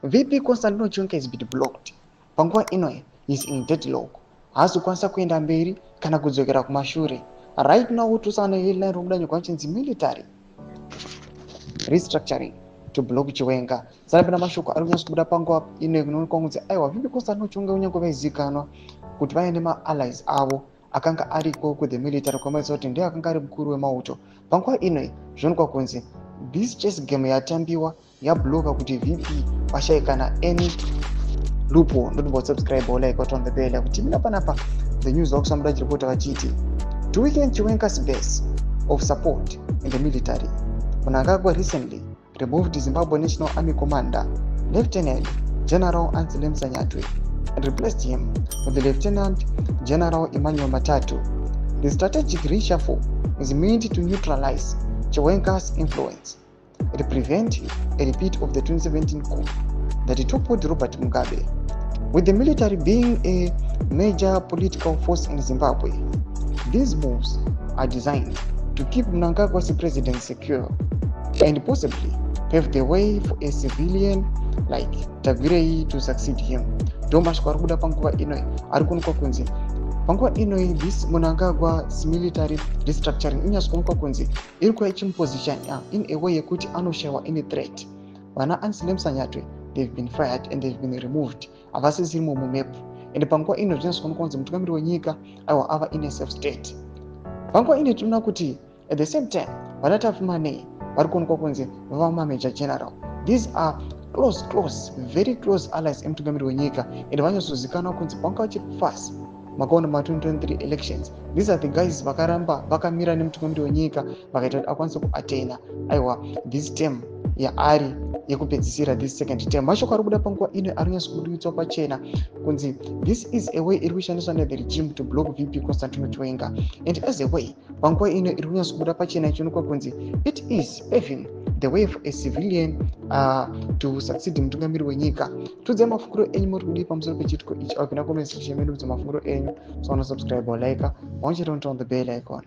VP Constantino Chiwenga has been blocked. Panguva ino he is in deadlock. Haasi kukwanisa kuenda mberi kana kudzokera kumashure. Right now utusana headline romudanyo kwachinzi military restructuring to block Chiwenga. Saka pana mashoko ari kunyasa kubuda panguva ino kunoonekwa kunzi aiwa VP Constantino Chiwenga unyange vaizikanwa kuti vaine ma-allies avo akanga ariko ku the military kwamaisa kuti ndiye akanga ari mukuru wemauto. Panguva ino zvinoonekwa kunzi this chess game yatambiwa yabloka kuti VP vashayikana any loophole. Don't forget subscribe or like on the bell kuti mina panapa the news okusambuda chiripota vachiti to weaken Chiwenga's base of support in the military. Mnangagwa recently removed Zimbabwe National Army Commander Lieutenant General Anselm Sanyatwe and replaced him with the Lieutenant General Emmanuel Matatu. The strategic reshuffle is meant to neutralize Chiwenga's influence and prevent a repeat of the 2017 coup that toppled Robert Mugabe. With the military being a major political force in Zimbabwe, these moves are designed to keep Mnangagwa's presidency secure and possibly pave the way for a civilian like Tagirei to succeed him. Domashko arikuda panguva ino arikuonekwa kunzi panguva ino this Mnangagwa's military restructuring inyasikuonekwa kunzi irikuva ichimuposition in a way yekuti anoshayiwa any threat. Vana Anselm Sanyatwe, they've been fired and they've been removed. Havasisirimo mumepu. And panguva ino zvinasikuonekwa kunzi mutungamiri wenyika aiwa ava in a safe state. Panguva ino tinoona kuti at the same time vanatafu manei varikuonekwa kunzi vava major general. These are close, very close allies emutungamiri wenyika and vanyazozikanwa kunzi panguva vachiri kufasa makaona ma2023 elections. These are the guys vakaramba vakamira nemutungamiri wenyika vakaita kuti akwanise kuatena aiwa this term yaari yekupedzisira this second term. Mashoko arikubuda panguva ino arinyatsokubudikidzwa pachena kunzi this is a way iri kushandiswa nethe regime to block VP Constantino Chiwenga, and as a way panguva ino iri kunyatsokubuda pachena ichionekwa kunzi it is paving the way for a civilian to succeed mutungamiri wenyika. Tudze mafunguro enyu muri kudii pamusoro pechitiko ichi, akuna comment section medu kuti mafunguro enyu. So subscribe or like, want you to turn on the bell icon.